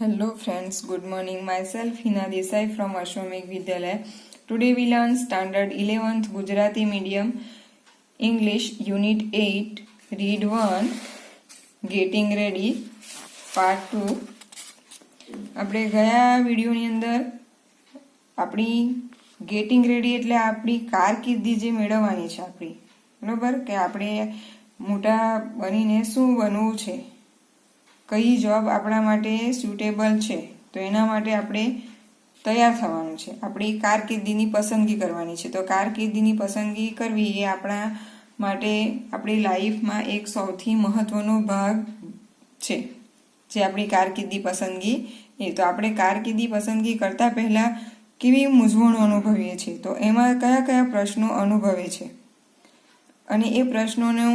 Hello friends, good morning. Myself Hina Desai from Ashwamekh Vidyalaya. Today we learn standard 11th Gujarati medium English unit 8 read 1 getting ready part 2. આપણે ગયા વિડીયોની અંદર આપણી getting ready એટલે આપણી કારકિર્દી જે મેળવવાની છે આપણી, બરોબર, કે આપણે મોટા બનીને શું બનવું છે, કઈ જોબ આપણા માટે સુટેબલ છે, તો એના માટે આપણે તૈયાર થવાનું છે, આપણી કારકિર્દીની પસંદગી કરવાની છે. તો કારકિર્દીની પસંદગી કરવી એ આપણા માટે આપણી લાઈફમાં એક સૌથી મહત્વનો ભાગ છે, જે આપણી કારકિર્દી પસંદગી એ. તો આપણે કારકિર્દી પસંદગી કરતા પહેલા કેવી મૂંઝવણો અનુભવીએ છીએ, તો એમાં કયા કયા પ્રશ્નો અનુભવે છે અને એ પ્રશ્નોનું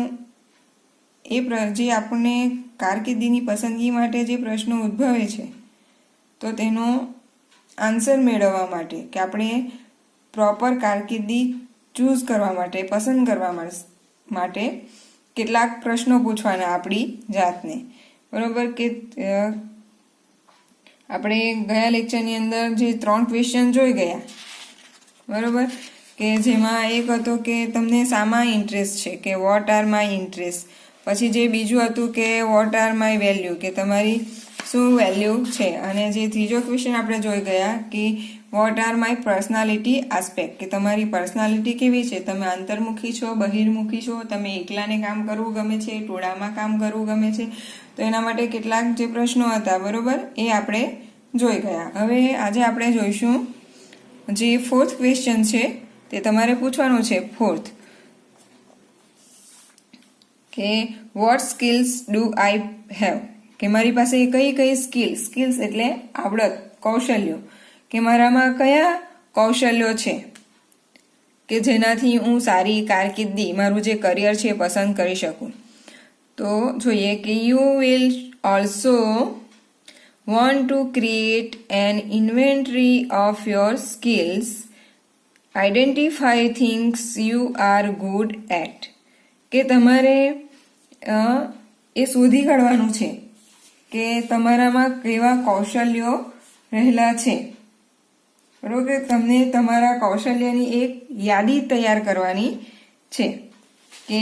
જે આપણને કારકિર્દીની પસંદગી માટે જે પ્રશ્નો ઉદ્ભવે છે, તો તેનો આન્સર મેળવવા માટે, કે આપણે પ્રોપર કારકિર્દી ચૂઝ કરવા માટે, પસંદ કરવા માટે કેટલાક પ્રશ્નો પૂછવાના આપણી જાતને, બરોબર. કે આપણે ગયા લેક્ચરની અંદર જે 3 ક્વેશ્ચન જોઈ ગયા, બરોબર, કે જેમાં એક હતો કે તમને શામાં ઇન્ટરેસ્ટ છે, કે વોટ આર માય ઇન્ટરેસ્ટ. પછી જે બીજું હતું કે વોટ આર માય વેલ્યુ, કે તમારી શું વેલ્યુ છે. અને જે ત્રીજો ક્વેશ્ચન આપણે જોઈ ગયા કે what are my personality aspect, કે તમારી પર્સનાલિટી કેવી છે, તમે અંતર્મુખી છો, બહિર્મુખી છો, તમે એકલાને કામ કરવું ગમે છે, ટોળામાં કામ કરવું ગમે છે. તો એના માટે કેટલાક જે પ્રશ્નો હતા, બરોબર, એ આપણે જોઈ ગયા. હવે આજે આપણે જોઈશું જે 4th ક્વેશ્ચન છે, તે તમારે પૂછવાનું છે. 4th કે what skills do I have, કે મારી પાસે કઈ કઈ સ્કિલ્સ એટલે આવડત, કૌશલ્યો, કે મારામાં કયા કૌશલ્યો છે કે જેનાથી હું સારી કારકિર્દી, મારું જે કરિયર છે એ પસંદ કરી શકું. તો જોઈએ કે you will also want to create an inventory of your skills, identify things you are good at, કે તમારે એ શોધી કાઢવાનું છે કે તમારામાં કેવા કૌશલ્યો રહેલા છે, બરોબર. તમને તમારા કૌશલ્યની એક યાદી તૈયાર કરવાની છે, કે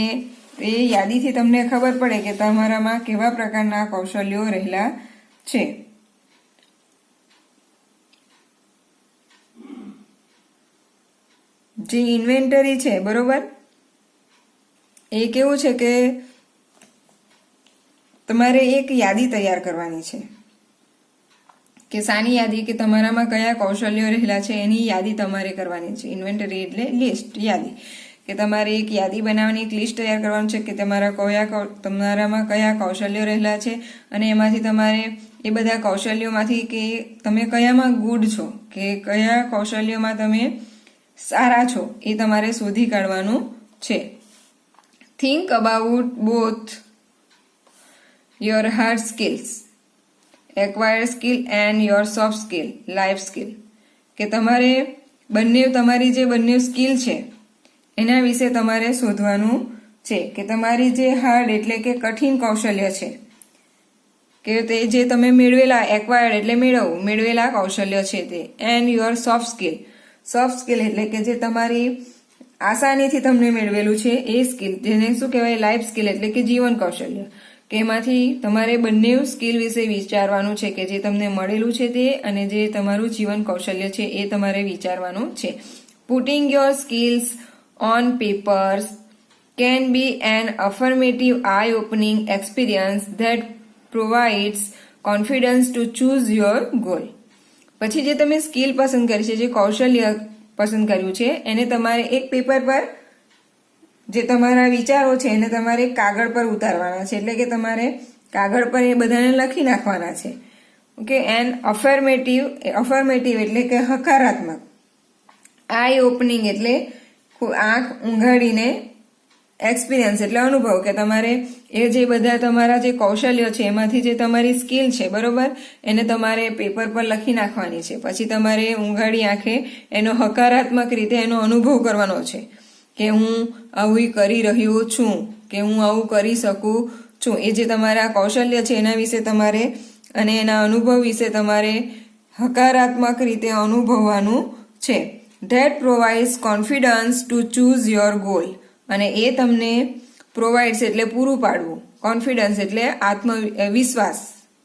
એ યાદીથી તમને ખબર પડે કે તમારામાં કેવા પ્રકારના કૌશલ્યો રહેલા છે. જે ઇન્વેન્ટરી છે, બરોબર, એ કેવું છે કે તમારે એક યાદી તૈયાર કરવાની છે, કે શાની યાદી, કે તમારામાં કયા કૌશલ્યો રહેલા છે એની યાદી તમારે કરવાની છે. ઇન્વેન્ટરી એટલે લિસ્ટ, યાદી, કે તમારે એક યાદી બનાવવાની, એક લિસ્ટ તૈયાર કરવાનું છે કે તમારામાં કયા કૌશલ્યો રહેલા છે, અને એમાંથી તમારે એ બધા કૌશલ્યોમાંથી કે તમે કયામાં ગુડ છો, કે કયા કૌશલ્યોમાં તમે સારા છો, એ તમારે શોધી કાઢવાનું છે. Think about both your hard skills, acquired skill and your soft skill, life skill, કે તમારે તમારી જે બંને સ્કિલ છે એના વિશે તમારે શોધવાનું છે, કે તમારી જે હાર્ડ એટલે કે કઠિન કૌશલ્ય છે, કે તે જે તમે મેળવેલા, એક્વાયર્ડ એટલે મેળવેલા કૌશલ્ય છે તે, એન્ડ યોર સોફ્ટ સ્કિલ એટલે કે જે તમારી આસાનીથી તમને મેળવેલું છે એ સ્કિલ, જેને શું કહેવાય, લાઈફ સ્કિલ એટલે કે જીવન કૌશલ્ય, કે એમાંથી તમારે બંને સ્કિલ વિશે વિચારવાનું છે, કે જે તમને મળેલું છે તે અને જે તમારું જીવન કૌશલ્ય છે એ તમારે વિચારવાનું છે. Putting your skills on papers can be an affirmative eye-opening experience that provides confidence to choose your goal. પછી જે તમે સ્કિલ પસંદ કરી છે, જે કૌશલ્ય પસંદ કર્યું છે, એને તમારે એક પેપર પર, જે તમારા વિચારો છે એને તમારે કાગળ પર ઉતારવાના છે, એટલે કે તમારે કાગળ પર એ બધાને લખી નાખવાના છે. ઓકે. એન્ડ અફર્મેટિવ એટલે કે હકારાત્મક, આઈ ઓપનિંગ એટલે આંખ ઊંઘાડીને, એક્સપિરિયન્સ એટલે અનુભવ, કે તમારે એ જે બધા તમારા જે કૌશલ્યો છે એમાંથી જે તમારી સ્કિલ છે, બરોબર, એને તમારે પેપર પર લખી નાખવાની છે. પછી તમારે ઊંઘાડી આંખે એનો હકારાત્મક રીતે એનો અનુભવ કરવાનો છે, કે હું આવું કરી રહ્યો છું, કે હું આવું કરી શકું છું. એ જે તમારા કૌશલ્ય છે એના વિશે તમારે અને એના અનુભવ વિશે તમારે હકારાત્મક રીતે અનુભવવાનું છે. That provides confidence to choose your goal. અને એ તમને પ્રોવાઇડ્સ એટલે પૂરું પાડવું, કોન્ફિડન્સ એટલે વિશ્વાસ,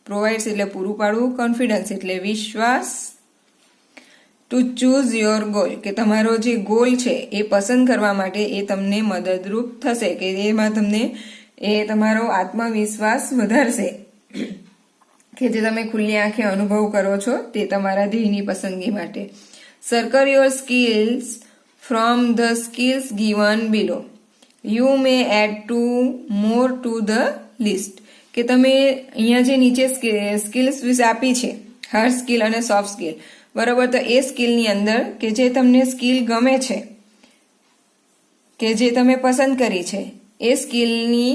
પ્રોવાઇડ્સ એટલે પૂરું પાડવું, કોન્ફિડન્સ એટલે વિશ્વાસ, ટુ ચૂઝ યોર ગોલ કે તમારો જે ગોલ છે એ પસંદ કરવા માટે એ તમને મદદરૂપ થશે, કે એમાં તમને એ તમારો આત્મવિશ્વાસ વધારશે, કે જે તમે ખુલ્લી આંખે અનુભવ કરો છો તે તમારા ધ્યેયની પસંદગી માટે. Circle your skills from the skills given below. You may add more to the list. કે તમે અહીંયા જે નીચે સ્કિલ્સ વિશે આપી છે, હાર્ડ સ્કિલ અને સોફ્ટ સ્કિલ, બરોબર, તો એ સ્કિલની અંદર કે જે તમને સ્કિલ ગમે છે, કે જે તમે પસંદ કરી છે, એ સ્કિલની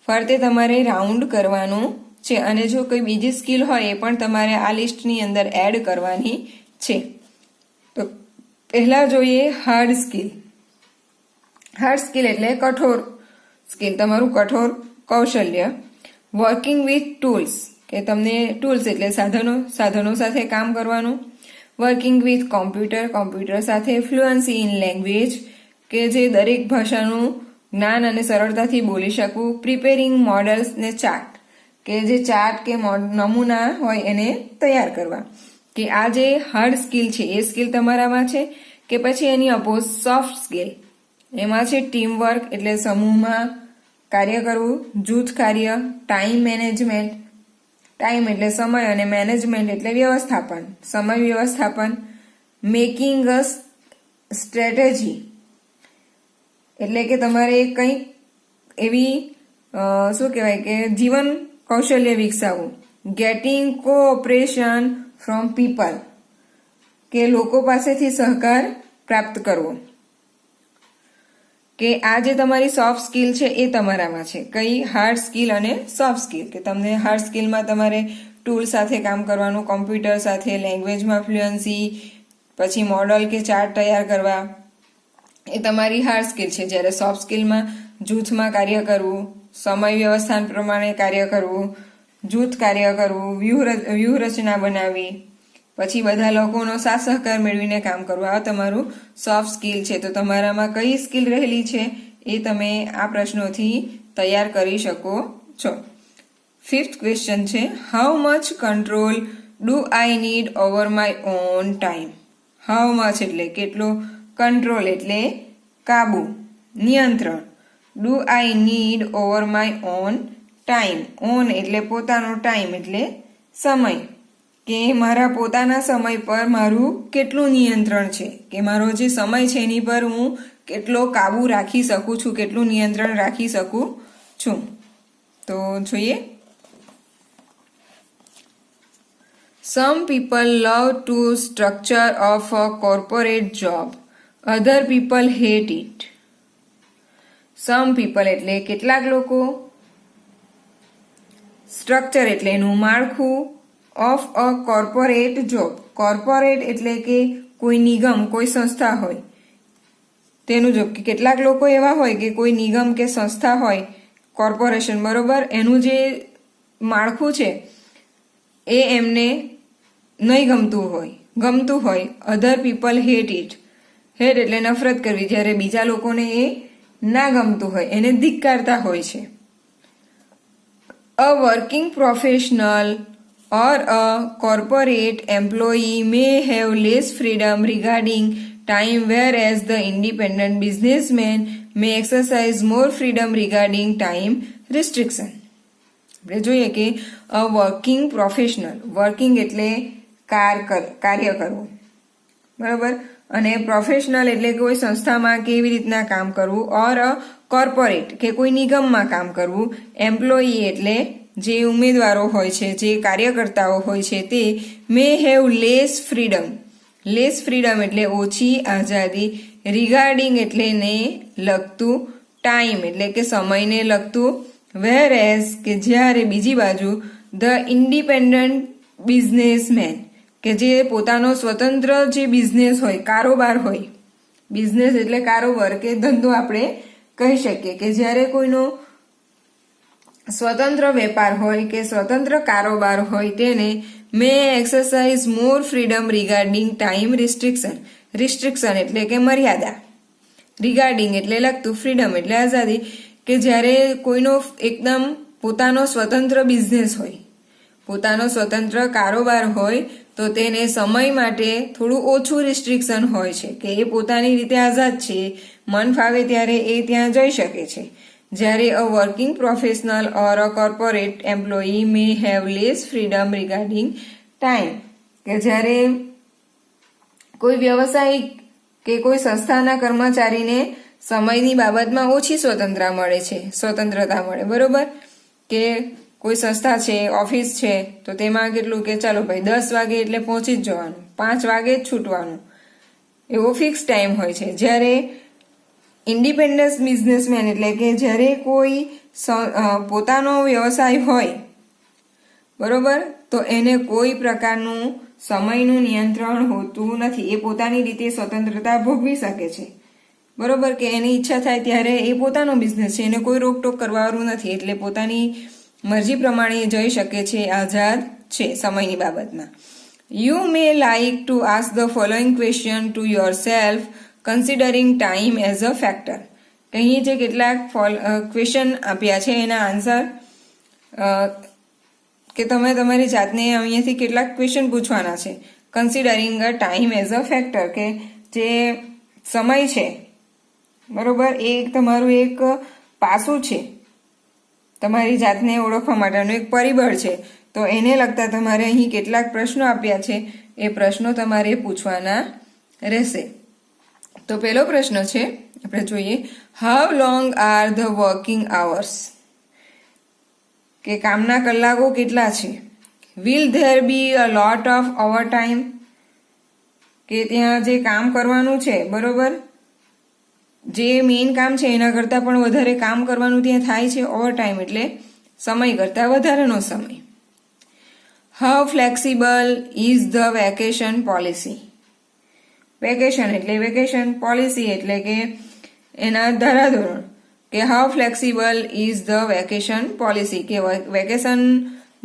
ફરતે તમારે રાઉન્ડ કરવાનું છે. અને જો કોઈ બીજી સ્કિલ હોય એ પણ તમારે આ લિસ્ટની અંદર એડ કરવાની છે. તો પહેલા જોઈએ હાર્ડ સ્કિલ. હાર્ડ સ્કિલ એટલે કઠોર સ્કિલ, તમારું કઠોર કૌશલ્ય. વર્કિંગ વિથ ટૂલ્સ, કે તમને ટૂલ્સ એટલે સાધનો સાથે કામ કરવાનું. વર્કિંગ વિથ કોમ્પ્યુટર સાથે. ફ્લુઅન્સી ઇન લેંગ્વેજ, કે જે દરેક ભાષાનું જ્ઞાન અને સરળતાથી બોલી શકવું. પ્રિપેરિંગ મોડલ્સ ને ચાર્ટ, કે જે ચાર્ટ કે નમૂના હોય એને તૈયાર કરવા. કે આ જે હાર્ડ સ્કિલ છે એ સ્કિલ તમારામાં છે. કે પછી એની અપોઝ સોફ્ટ સ્કિલ, એમાં છે ટીમ વર્ક એટલે સમૂહમાં કાર્ય કરવું, જૂથ કાર્ય, ટાઈમ મેનેજમેન્ટ, ટાઈમ એટલે સમય અને મેનેજમેન્ટ એટલે વ્યવસ્થાપન, સમય વ્યવસ્થાપન. મેકિંગ અ સ્ટ્રેટેજી એટલે કે તમારે કંઈક એવી શું કહેવાય કે જીવન કૌશલ્ય વિકસાવવું. ગેટિંગ કોઓપરેશન ફ્રોમ પીપલ, કે લોકો પાસેથી સહકાર પ્રાપ્ત કરવો. કે આ જે તમારી સોફ્ટ સ્કિલ છે એ તમારામાં છે. કઈ? હાર્ડ સ્કિલ અને સોફ્ટ સ્કિલ. કે તમને હાર્ડ સ્કિલમાં તમારે ટૂલ સાથે કામ કરવાનું, કોમ્પ્યુટર સાથે, લેંગ્વેજમાં ફ્લુઅન્સી, પછી મોડલ કે ચાર્ટ તૈયાર કરવા, એ તમારી હાર્ડ સ્કિલ છે. જ્યારે સોફ્ટ સ્કિલમાં જૂથમાં કાર્ય કરવું, સમય વ્યવસ્થાન પ્રમાણે કાર્ય કરવું, જૂથ કાર્ય કરવું, વ્યૂહરચના બનાવવી, પછી બધા લોકોનો સાથ સહકાર મેળવીને કામ કરવું, આ તમારું સોફ્ટ સ્કિલ છે. તો તમારામાં કઈ સ્કિલ રહેલી છે એ તમે આ પ્રશ્નોથી તૈયાર કરી શકો છો. 5th ક્વેશ્ચન છે, how much control do I need over my own time. How much એટલે કેટલો, કંટ્રોલ એટલે કાબુ, નિયંત્રણ, do I need over my own time. On એટલે પોતાનો, ટાઈમ એટલે સમય, કે મારા પોતાના સમય પર મારું કેટલું નિયંત્રણ છે, કે મારો જે સમય છે એની પર હું કેટલો કાબુ રાખી શકું છું, કેટલું નિયંત્રણ રાખી શકું છું. તો જોઈએ. Some people love to structure of a corporate job. Other people hate it. Some people એટલે કેટલાક લોકો, સ્ટ્રક્ચર એટલે એનું માળખું, of a corporate job. Corporate એટલે કે કોઈ નિગમ, કોઈ સંસ્થા હોય તેનું જોબ. કે કેટલાક લોકો એવા હોય કે કોઈ નિગમ કે સંસ્થા હોય, કોર્પોરેશન, બરોબર, એનું જે માળખું છે એ એમને નહીં ગમતું હોય. Other people hate it. Hate એટલે નફરત કરવી, જ્યારે બીજા લોકોને એ ના ગમતું હોય, એને ધિક્કારતા હોય છે. અ working professional or a corporate employee may have less freedom regarding time, whereas the independent businessman may exercise more freedom regarding time restriction. આપણે જોઈએ કે a working professional, વર્કિંગ એટલે કાર્ય કરવું, બરાબર, અને પ્રોફેશનલ એટલે કોઈ સંસ્થામાં કેવી રીતના કામ કરવું, ઓર અ કોર્પોરેટ કે કોઈ નિગમમાં કામ કરવું, એમ્પ્લોયી એટલે જે ઉમેદવારો હોય છે, જે કાર્યકર્તાઓ હોય છે, તે મે હેવ લેસ ફ્રીડમ એટલે ઓછી આઝાદી, રિગાર્ડિંગ એટલે ને લગતું, ટાઈમ એટલે કે સમયને લગતું, વેર એઝ કે જ્યારે બીજી બાજુ ધ ઇન્ડિપેન્ડન્ટ બિઝનેસમેન કે જે પોતાનો સ્વતંત્ર જે બિઝનેસ હોય, કારોબાર હોય, બિઝનેસ એટલે કારોબાર કે ધંધો આપણે કહી શકીએ, કે જ્યારે કોઈનો સ્વતંત્ર વેપાર હોય કે સ્વતંત્ર કારોબાર હોય તેને મે એક્સરસાઇઝ મોર ફ્રીડમ રિગાર્ડિંગ ટાઈમ રિસ્ટ્રિક્શન એટલે કે મર્યાદા, રિગાર્ડિંગ એટલે લગતું, ફ્રીડમ એટલે આઝાદી, કે જ્યારે કોઈનો એકદમ પોતાનો સ્વતંત્ર બિઝનેસ હોય, પોતાનો સ્વતંત્ર કારોબાર હોય તો તેને સમય માટે થોડું ઓછું રિસ્ટ્રિક્શન હોય છે, કે એ પોતાની રીતે આઝાદ છે, મન ફાવે ત્યારે એ ત્યાં જઈ શકે છે. જ્યારે a working professional or a corporate employee may have less freedom regarding time, કે જ્યારે કોઈ વ્યવસાયિક કે કોઈ સંસ્થાના કર્મચારીને સમયની બાબતમાં ઓછી સ્વતંત્રતા મળે, બરોબર, કે કોઈ સંસ્થા છે, ઓફિસ છે, તો તેમાં કેટલું કે ચાલો ભાઈ 10 વાગે એટલે પહોંચી જ જવાનું, 5 વાગે જ છૂટવાનું, એવો ફિક્સ ટાઈમ હોય છે. જ્યારે ઇન્ડિપેન્ડન્ટ બિઝનેસમેન એટલે કે જ્યારે કોઈ પોતાનો વ્યવસાય હોય, બરોબર, તો એને કોઈ પ્રકારનું સમયનું નિયંત્રણ હોતું નથી, એ પોતાની રીતે સ્વતંત્રતા ભોગવી શકે છે, બરોબર, કે એની ઈચ્છા થાય ત્યારે એ પોતાનો બિઝનેસ છે, એને કોઈ રોકટોક કરવાનું નથી, એટલે પોતાની મરજી પ્રમાણે જઈ શકે છે, આઝાદ છે સમયની બાબતમાં. You may like to ask the following question to your self considering time as a factor, કે અહીં જે કેટલાક ક્વેશ્ચન આપ્યા છે એના આન્સર, કે તમે તમારી જાતને અહીંયાથી કેટલાક ક્વેશ્ચન પૂછવાના છે. Considering a time as a factor, કે જે સમય છે, બરોબર, એ તમારું એક પાસું છે, તમારી જાતને ઓળખવા માટેનું એક પરિબળ છે, તો એને લગતા તમારે અહીં કેટલાક પ્રશ્નો આપ્યા છે, એ પ્રશ્નો તમારે પૂછવાના રહેશે. તો પહેલો પ્રશ્ન છે, આપણે જોઈએ, how long are the working hours, કે કામના કલાકો કેટલા છે. Will there be a lot of overtime, કે ત્યાં જે કામ કરવાનું છે, બરોબર, જે મેઇન કામ છે એના કરતાં પણ વધારે કામ કરવાનું ત્યાં થાય છે, ઓવર ટાઈમ એટલે સમય કરતાં વધારેનો સમય. How flexible is the vacation policy, vacation એટલે વેકેશન, પોલિસી એટલે કે એના ધારાધોરણ, કે how flexible is the vacation policy, કે વેકેશન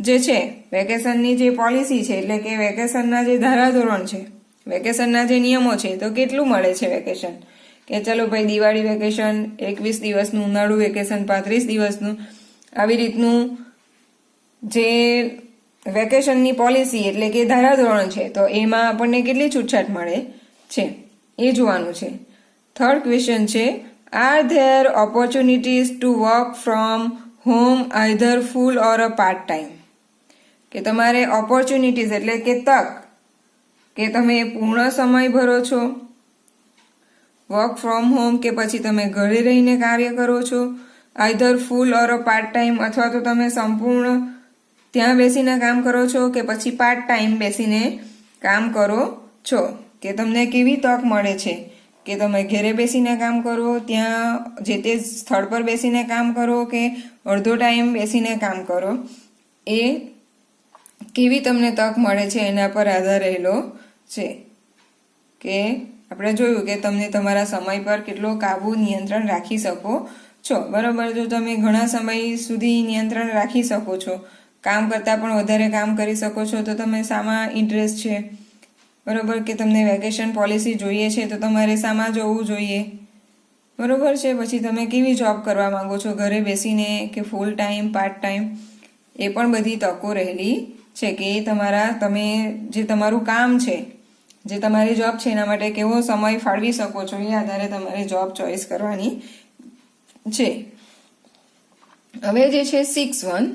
જે છે, વેકેશનની જે પોલિસી છે એટલે કે વેકેશનના જે ધારાધોરણ છે, વેકેશનના જે નિયમો છે, તો કેટલું મળે છે વેકેશન, કે ચલો ભાઈ દિવાળી વેકેશન 21 દિવસનું, ઉનાળુ વેકેશન 35 દિવસનું, આવી રીતનું જે વેકેશનની પોલિસી એટલે કે ધારાધોરણ છે, તો એમાં આપણને કેટલી છૂટછાટ મળે છે એ જોવાનું છે. થર્ડ ક્વેશ્ચન છે, are there opportunities to work from home either full or a part time, કે તમારે ઓપોર્ચ્યુનિટીઝ એટલે કે તક, કે તમે પૂર્ણ સમય ભરો છો વર્ક ફ્રોમ હોમ, કે પછી તમે ઘરે રહીને કાર્ય કરો છો, either full or a part time, અથવા તો તમે સંપૂર્ણ ત્યાં બેસીને કામ કરો છો કે પછી પાર્ટ ટાઈમ બેસીને કામ કરો છો, કે તમને કેવી તક મળે છે, કે તમે ઘરે બેસીને કામ કરો, ત્યાં જે તે સ્થળ પર બેસીને કામ કરો, કે અડધો ટાઈમ બેસીને કામ કરો, એ કેવી તમને તક મળે છે એના પર આધાર રહેલો છે. કે આપણે જોયું કે તમને તમારા સમય પર કેટલો કાબુ નિયંત્રણ રાખી શકો છો, બરોબર. જો તમે ઘણા સમય સુધી નિયંત્રણ રાખી શકો છો, કામ કરતાં પણ વધારે કામ કરી શકો છો, તો તમે શામાં ઇન્ટરેસ્ટ છે, બરોબર, કે તમને વેકેશન પોલિસી જોઈએ છે તો તમારે શામાં જવું જોઈએ, બરોબર છે. પછી તમે કેવી જોબ કરવા માંગો છો, ઘરે બેસીને કે ફૂલ ટાઈમ, પાર્ટ ટાઈમ, એ પણ બધી તકો રહેલી છે, કે તમે જે તમારું કામ છે, જે તમારી જોબ છે, એના માટે કેવો સમય ફાળવી શકો છો, એ આધારે તમારે જોબ ચોઇસ કરવાની છે. હવે જે છે 6.1,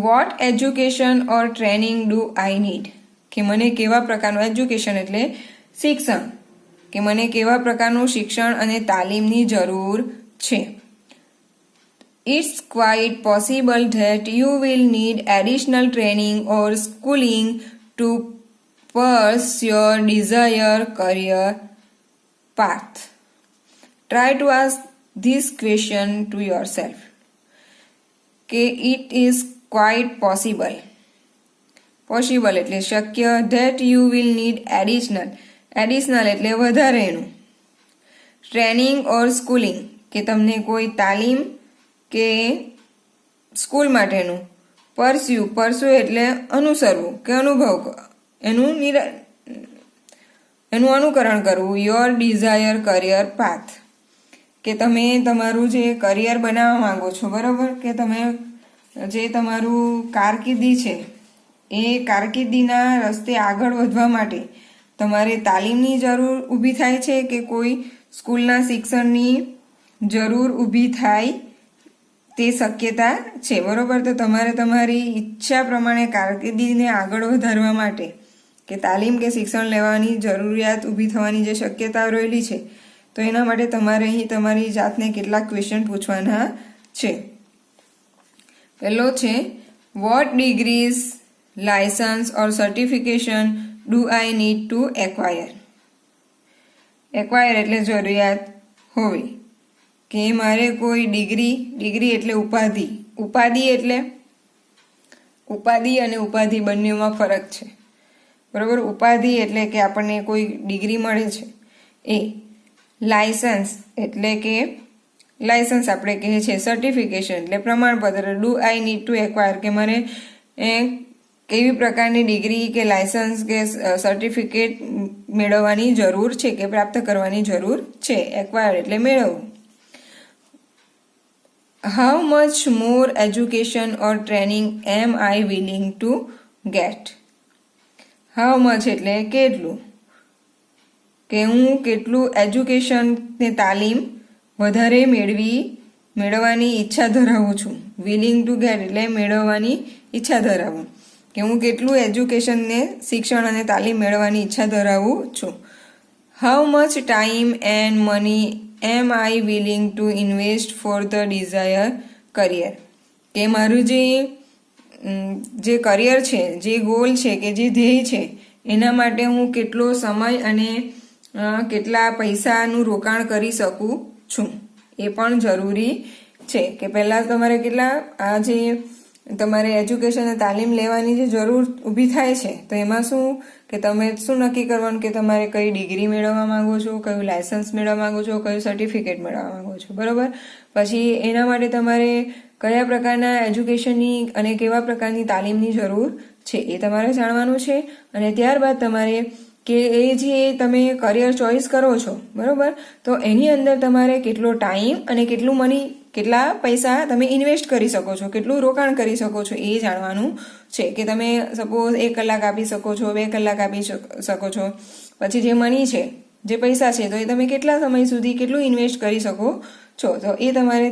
what education or training do I need, કે મને કેવા પ્રકારનું, એજ્યુકેશન એટલે શિક્ષણ, કે મને કેવા પ્રકારનું શિક્ષણ અને તાલીમની જરૂર છે. It's quite possible that you will need additional training or schooling to pursue your desired career path. Try to ask this question to yourself. કે it is quite possible. Possible એટલે શક્ય, that you will need additional એટલે વધારેનું, training or schooling કે તમને કોઈ તાલીમ કે school માટેનું પરસ્યુ એટલે અનુસરવું કે અનુભવ એનું અનુકરણ કરવું. યોર ડિઝાયર કરિયર પાથ કે તમે તમારું જે કરિયર બનાવવા માંગો છો, બરાબર, કે તમે જે તમારું કારકિર્દી છે એ કારકિર્દીના રસ્તે આગળ વધવા માટે તમારે તાલીમની જરૂર ઊભી થાય છે કે કોઈ સ્કૂલના શિક્ષણની જરૂર ઊભી થાય તે શક્યતા છે, બરાબર. તો તમારે તમારી ઈચ્છા પ્રમાણે કારકિર્દીને આગળ વધારવા માટે કે તાલીમ કે શિક્ષણ લેવાની જરૂરિયાત ઊભી થવાની જે શક્યતા રહેલી છે, તો એના માટે તમારે અહીં તમારી જાતને કેટલાક ક્વેશ્ચન પૂછવાના છે. પહેલો છે, what degrees, licence or certification do I need to acquire. Acquire એટલે જરૂરિયાત હોવી, કે મારે કોઈ ડિગ્રી એટલે ઉપાધિ એટલે ઉપાધિ અને ઉપાધિ બંનેમાં ફરક છે, બરાબર. ઉપાધિ એટલે કે આપણને કોઈ ડિગ્રી મળે છે એ. લાયસન્સ એટલે કે લાયસન્સ આપણે કહીએ છીએ. સર્ટિફિકેશન એટલે પ્રમાણપત્ર. Do I need to acquire કે મારે કેવી પ્રકારની ડિગ્રી કે લાયસન્સ કે સર્ટિફિકેટ મેળવવાની જરૂર છે કે પ્રાપ્ત કરવાની જરૂર છે. એક્વાયર એટલે મેળવવું. How much more education or training am I willing to get. How much એટલે કેટલું, કે હું કેટલું એજ્યુકેશન ને તાલીમ વધારે મેળવવાની ઈચ્છા ધરાવું છું. વિલિંગ ટુ ગેટ એટલે મેળવવાની ઈચ્છા ધરાવું, કે હું કેટલું એજ્યુકેશનને શિક્ષણ અને તાલીમ મેળવવાની ઈચ્છા ધરાવું છું. How much time and money am I willing to invest for the desire career. કે મારું જે કરિયર છે, જે ગોલ છે કે જે ધ્યેય છે, એના માટે હું કેટલો સમય અને કેટલા પૈસાનું રોકાણ કરી શકું છું, એ પણ જરૂરી છે. કે પહેલાં તમારે આ જે તમારે એજ્યુકેશન અને તાલીમ લેવાની જે જરૂર ઊભી થાય છે, તો એમાં શું કે તમે શું નક્કી કરવાનું કે તમારે કઈ ડિગ્રી મેળવવા માંગો છો, કયું લાયસન્સ મેળવવા માંગો છો, કયું સર્ટિફિકેટ મેળવવા માંગો છો, બરાબર. પછી એના માટે તમારે કયા પ્રકારના એજ્યુકેશનની અને કેવા પ્રકારની તાલીમની જરૂર છે એ તમારે જાણવાનું છે. અને ત્યારબાદ તમારે કે એ જે તમે કરિયર ચોઇસ કરો છો, બરાબર, તો એની અંદર તમારે કેટલો ટાઈમ અને કેટલું મની, કેટલા પૈસા તમે ઇન્વેસ્ટ કરી શકો છો, કેટલું રોકાણ કરી શકો છો એ જાણવાનું છે. કે તમે સપોઝ 1 કલાક આપી શકો છો, 2 કલાક આપી શકો છો. પછી જે મની છે, જે પૈસા છે, તો એ તમે કેટલા સમય સુધી કેટલું ઇન્વેસ્ટ કરી શકો છો, તો એ તમારે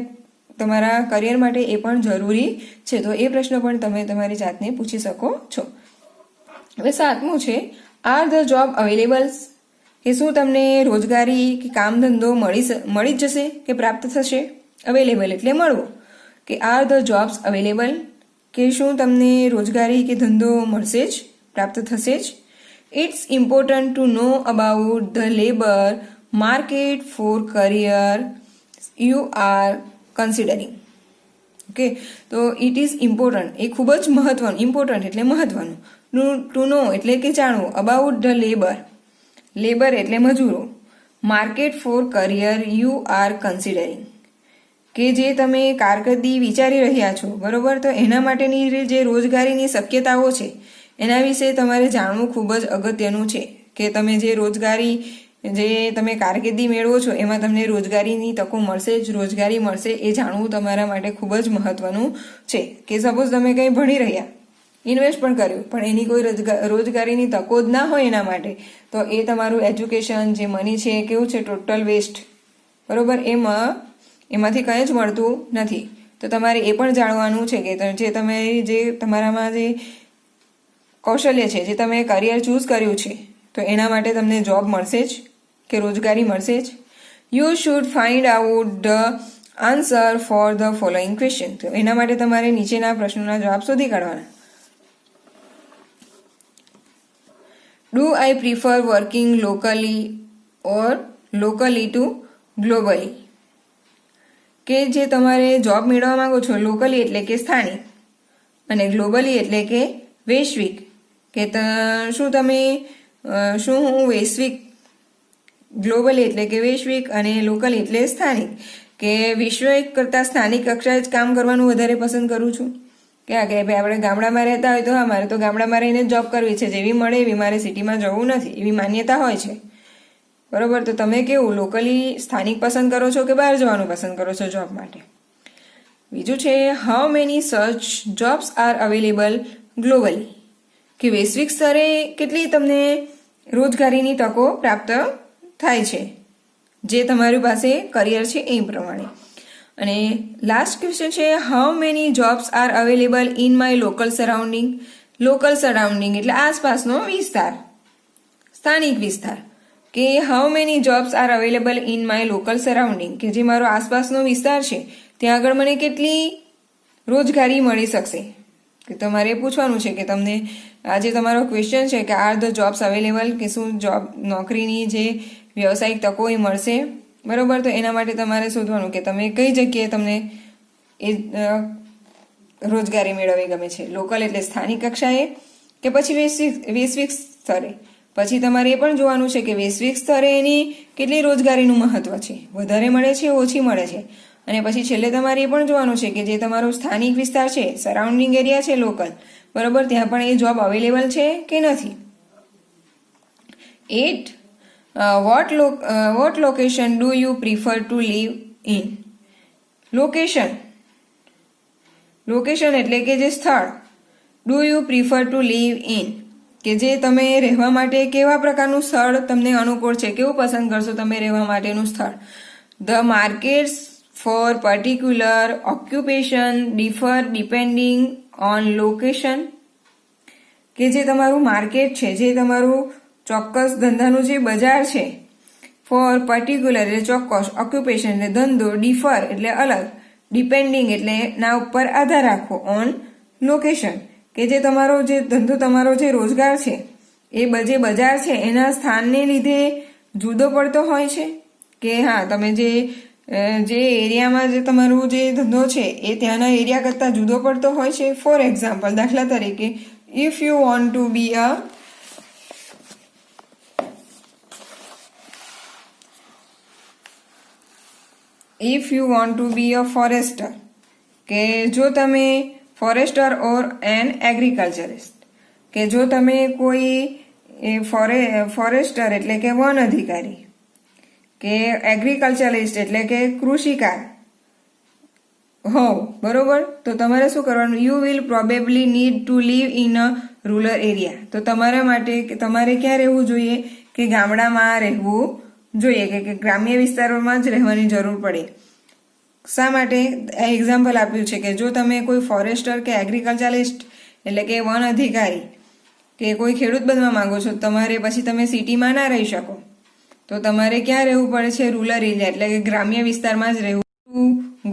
તમારા કરિયર માટે એ પણ જરૂરી છે. તો એ પ્રશ્ન પણ તમે તમારી જાતને પૂછી શકો છો. હવે 7મું છે, આર ધ જોબ અવેલેબલ્સ. કે શું તમને રોજગારી કે કામ ધંધો મળી જશે કે પ્રાપ્ત થશે. અવેલેબલ એટલે મળવો, કે આર ધ જોબ્સ અવેલેબલ, કે શું તમને રોજગારી કે ધંધો મળશે જ, પ્રાપ્ત થશે જ. It's important to know about the labour market for career you are considering. Okay, તો ઇટ ઇઝ ઇમ્પોર્ટન્ટ એ ખૂબ જ મહત્વનું. ઇમ્પોર્ટન્ટ એટલે મહત્વનું. ટુ નો એટલે કે જાણવું. અબાઉટ ધ લેબર એટલે મજૂરો. Market for career you are considering, કે જે તમે કારકિર્દી વિચારી રહ્યા છો, બરોબર, તો એના માટેની જે રોજગારીની શક્યતાઓ છે એના વિશે તમારે જાણવું ખૂબ જ અગત્યનું છે. કે તમે જે તમે કારકિર્દી મેળવો છો એમાં તમને રોજગારીની તકો મળશે જ, રોજગારી મળશે એ જાણવું તમારા માટે ખૂબ જ મહત્વનું છે. કે સપોઝ તમે કંઈ ભણી રહ્યા, ઇન્વેસ્ટ પણ કર્યું, પણ એની કોઈ રોજગારીની તકો જ ના હોય એના માટે, તો એ તમારું એજ્યુકેશન જે મની છે એ કેવું છે, ટોટલ વેસ્ટ, બરોબર. એમાંથી કંઈ જ મળતું નથી. તો તમારે એ પણ જાણવાનું છે કે જે તમારામાં જે કૌશલ્ય છે, જે તમે કરિયર ચૂઝ કર્યું છે, તો એના માટે તમને જોબ મળશે જ કે રોજગારી મળશે જ. You should find out the answer for the following question. તો એના માટે તમારે નીચેના પ્રશ્નોના જવાબ શોધી કાઢવાના. Do I prefer working locally or locally to globally. કે જે તમારે જોબ મેળવવા માંગો છો, લોકલી એટલે કે સ્થાનિક અને ગ્લોબલી એટલે કે વૈશ્વિક. કે શું હું વૈશ્વિક, ગ્લોબલી એટલે કે વૈશ્વિક અને લોકલી એટલે સ્થાનિક, કે વિશ્વ કરતાં સ્થાનિક કક્ષાએ જ કામ કરવાનું વધારે પસંદ કરું છું, કે ભાઈ આપણે ગામડામાં રહેતા હોય તો હા મારે તો ગામડામાં રહીને જ જોબ કરવી છે, જેવી મળે એવી મારે સિટીમાં જવું નથી, એવી માન્યતા હોય છે, બરોબર. તો તમે કેવું લોકલી સ્થાનિક પસંદ કરો છો કે બહાર જવાનું પસંદ કરો છો જોબ માટે? બીજું છે how many such jobs are available globally, કે વૈશ્વિક સ્તરે કેટલી તમને રોજગારીની તકો પ્રાપ્ત થાય છે જે તમારી પાસે કરિયર છે એ પ્રમાણે. અને લાસ્ટ ક્વેશ્ચન છે how many jobs are available in my local surrounding. Local surrounding એટલે આસપાસનો વિસ્તાર, સ્થાનિક વિસ્તાર, કે how many jobs are available in my local surrounding, કે જે મારો આસપાસનો વિસ્તાર છે ત્યાં આગળ મને કેટલી રોજગારી મળી શકશે. કે તમારે પૂછવાનું છે કે તમને આજે તમારો ક્વેશ્ચન છે કે આર ધ જોબ્સ અવેલેબલ, કે શું જોબ નોકરીની જે વ્યવસાયિક તકો એ મળશે, બરોબર. તો એના માટે તમારે શોધવાનું કે તમે કઈ જગ્યાએ તમને એ રોજગારી મેળવવી ગમે છે, લોકલ એટલે સ્થાનિક કક્ષાએ કે પછી વૈશ્વિક સ્તરે. પછી તમારે એ પણ જોવાનું છે કે વૈશ્વિક સ્તરે એની કેટલી રોજગારીનું મહત્વ છે, વધારે મળે છે ઓછી મળે છે. અને પછી છેલ્લે તમારે એ પણ જોવાનું છે કે જે તમારો સ્થાનિક વિસ્તાર છે, સરાઉન્ડિંગ એરિયા છે લોકલ, બરોબર, ત્યાં પણ એ જોબ અવેલેબલ છે કે નથી. 8 what location do you prefer to live in? Location એટલે કે જે સ્થળ, do you prefer to live in, કે જે તમે રહેવા માટે કેવા પ્રકારનું સ્થળ તમને અનુકૂળ છે, કેવું પસંદ કરશો તમે રહેવા માટેનું સ્થળ. The markets for particular occupation differ depending on location, કે જે તમારું માર્કેટ છે, જે તમારું ચોક્કસ ધંધાનું જે બજાર છે, ફોર પર્ટિક્યુલર એટલે ચોક્કસ, ઓક્યુપેશન એટલે ધંધો, ડિફર એટલે અલગ, ડિપેન્ડિંગ એટલે ના ઉપર આધાર રાખવો, ઓન લોકેશન, કે જે તમારો જે ધંધો, તમારો જે રોજગાર છે એ જે બજાર છે એના સ્થાનને લીધે જુદો પડતો હોય છે, કે હા તમે જે એરિયામાં જે તમારું જે ધંધો છે એ ત્યાંના એરિયા કરતાં જુદો પડતો હોય છે. ફોર એક્ઝામ્પલ, દાખલા તરીકે, if you want to be a forester, કે જો તમે ફોરેસ્ટર ઓર એન એગ્રીકલ્ચરિસ્ટ, કે જો તમે કોઈ ફોરેસ્ટર એટલે કે વન અધિકારી, કે એગ્રીકલ્ચરિસ્ટ એટલે કે કૃષિકાર હોવ, બરોબર. તો તમારે શું કરવાનું? You will probably need to live in a rural area. તો તમારા માટે તમારે ક્યાં રહેવું જોઈએ? કે ગામડામાં રહેવું જોઈએ, કે ગ્રામ્ય વિસ્તારોમાં જ રહેવાની જરૂર પડે. શા માટે આ એક્ઝામ્પલ આપ્યું છે કે જો તમે કોઈ ફોરેસ્ટર કે એગ્રીકલ્ચરિસ્ટ એટલે કે વન અધિકારી કે કોઈ ખેડૂત બનવા માંગો છો, તમારે પછી તમે સિટીમાં ના રહી શકો, તો તમારે ક્યાં રહેવું પડે છે? રૂરલ એરિયા એટલે કે ગ્રામ્ય વિસ્તારમાં જ રહેવું. To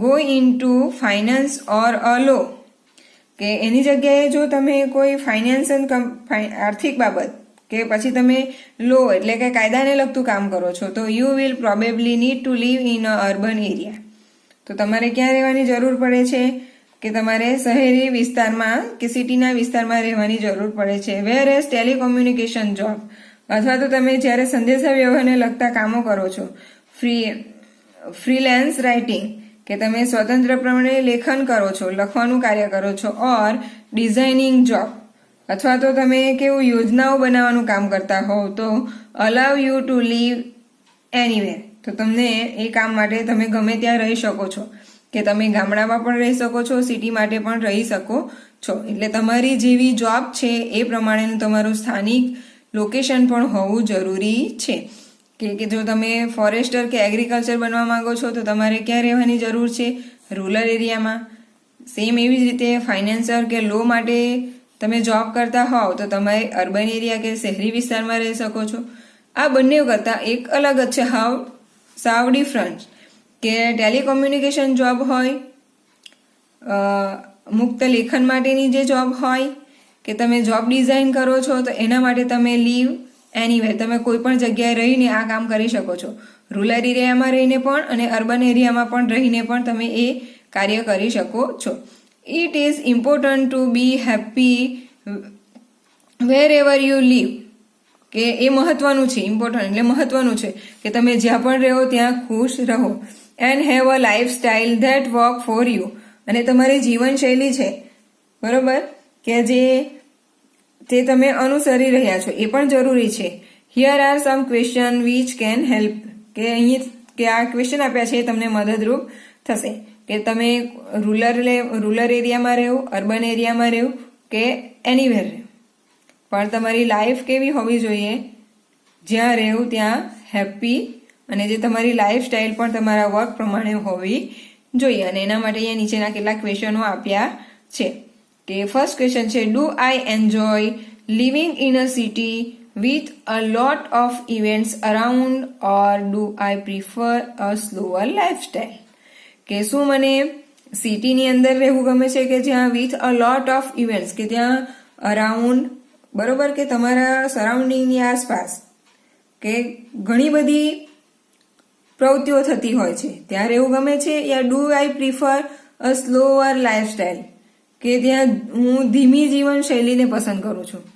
go into finance or a law, કે એની જગ્યાએ જો તમે કોઈ ફાઇનાન્સ આર્થિક બાબત કે પછી તમે લો એટલે કે કાયદાને લગતું કામ કરો છો, તો you will probably need to live in a urban area. તો તમારે ક્યાં રહેવાની જરૂર પડે છે? કે તમારે શહેરી વિસ્તારમાં કે સિટીના વિસ્તારમાં રહેવાની જરૂર પડે છે. વેર એઝ ટેલિકોમ્યુનિકેશન જોબ, અથવા તો તમે જ્યારે સંદેશા વ્યવહારને લગતા કામો કરો છો, ફ્રીલેન્સ રાઇટિંગ, કે તમે સ્વતંત્રપણે લેખન કરો છો, લખવાનું કાર્ય કરો છો, ઓર ડિઝાઇનિંગ જોબ, અથવા તો તમે કેવું યોજનાઓ બનાવવાનું કામ કરતા હોવ, તો allow you to live anywhere, તો તમને એ કામ માટે તમે ગમે ત્યાં રહી શકો છો, કે તમે ગામડામાં પણ રહી શકો છો, સિટી માટે પણ રહી શકો છો. એટલે તમારી જેવી જોબ છે એ પ્રમાણેનું તમારું સ્થાનિક લોકેશન પણ હોવું જરૂરી છે. કે જો તમે ફોરેસ્ટર કે એગ્રીકલ્ચર બનવા માંગો છો તો તમારે ક્યાં રહેવાની જરૂર છે? રૂરલ એરિયામાં. સેમ એવી જ રીતે ફાઇનાન્સર કે લો માટે તમે જોબ કરતા હોવ તો તમે અર્બન એરિયા કે શહેરી વિસ્તારમાં રહી શકો છો. આ બંને કરતાં એક અલગ જ છે, સાવ ડિફરન્ટ, કે ટેલિકોમ્યુનિકેશન જોબ હોય, મુક્ત લેખન માટેની જે જોબ હોય, કે તમે જોબ ડિઝાઇન કરો છો તો એના માટે તમે લીવ એનીવેર, તમે કોઈ પણ જગ્યાએ રહીને આ કામ કરી શકો છો. રૂરલ એરિયામાં રહીને પણ અને અર્બન એરિયામાં પણ રહીને પણ તમે એ કાર્ય કરી શકો છો. It is important to be happy wherever you live, કે એ મહત્વનું છે. ઇમ્પોર્ટન્ટ એટલે મહત્વનું છે કે તમે જ્યાં પણ રહો ત્યાં ખુશ રહો. And have a lifestyle that work for you. અને તમારી જીવનશૈલી છે બરોબર કે જે તમે અનુસરી રહ્યા છો એ પણ જરૂરી છે. Here are some question which can help. કે અહીં કે આ ક્વેશ્ચન આપ્યા છે એ તમને મદદરૂપ થશે કે તમે રૂરલ એરિયામાં રહો, અર્બન એરિયામાં રહો કે એનીવેર રહો, પણ તમારી લાઈફ કેવી હોવી જોઈએ, જ્યાં રહેવું ત્યાં હેપી, અને જે તમારી લાઈફસ્ટાઈલ પણ તમારા વર્ક પ્રમાણે હોવી જોઈએ. અને એના માટે અહીંયા નીચેના કેટલાક ક્વેશ્ચનો આપ્યા છે કે ફર્સ્ટ ક્વેશ્ચન છે, do I enjoy living in a city with a lot of events around or do I prefer a slower lifestyle. કે શું મને સિટીની અંદર રહેવું ગમે છે કે જ્યાં with a lot of events, કે ત્યાં અરાઉન્ડ બરોબર કે તમારા સરાઉન્ડિંગની આસપાસ કે ઘણી બધી પ્રવૃત્તિઓ થતી હોય છે ત્યાં રહેવું ગમે છે, યા do I prefer a slower lifestyle કે ત્યાં હું ધીમી જીવનશૈલીને પસંદ કરું છું.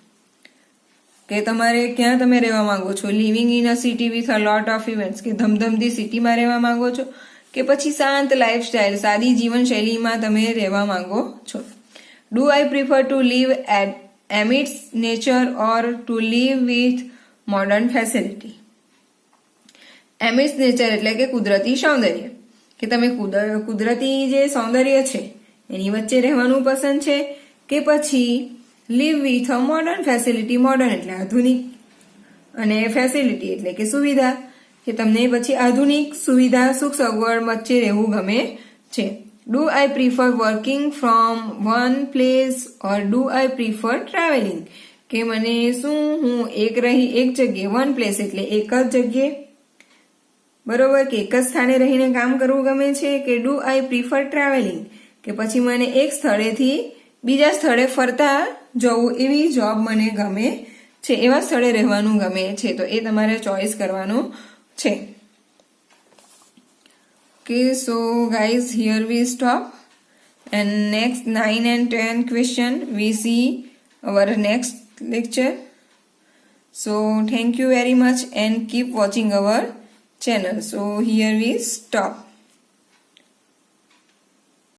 કે તમારે ક્યાં તમે રહેવા માંગો છો, living in a city with a lot of events કે ધમધમતી સિટીમાં રહેવા માંગો છો કે પછી શાંત લાઈફસ્ટાઈલ સાદી જીવનશૈલીમાં તમે રહેવા માંગો છો. Do I prefer to live amidst nature or to live with modern facility. Amidst nature એટલે કે કુદરતી સૌંદર્ય, કે તમે કુદરતી જે સૌંદર્ય છે એની વચ્ચે રહેવાનું પસંદ છે કે પછી live with a modern facility. Modern એટલે આધુનિક અને ફેસિલિટી એટલે કે સુવિધા, કે તમને પછી આધુનિક સુવિધા સુખ સગવડ વચ્ચે રહેવું ગમે છે. Do I prefer working from one place or do I prefer travelling. કે મને શું હું એક જગ્યાએ વન પ્લેસ એટલે એક જ જગ્યાએ બરોબર કે એક જ સ્થાને રહીને કામ કરવું ગમે છે કે ડુ આઈ પ્રિફર ટ્રાવેલિંગ કે પછી મને એક સ્થળેથી બીજા સ્થળે ફરતા જવું એવી જોબ મને ગમે છે, એવા સ્થળે રહેવાનું ગમે છે. તો એ તમારે ચોઇસ કરવાનું છે. Okay, so guys, here we stop, and next 9 and 10 question we see our next lecture. So thank you very much and keep watching our channel. So here we stop.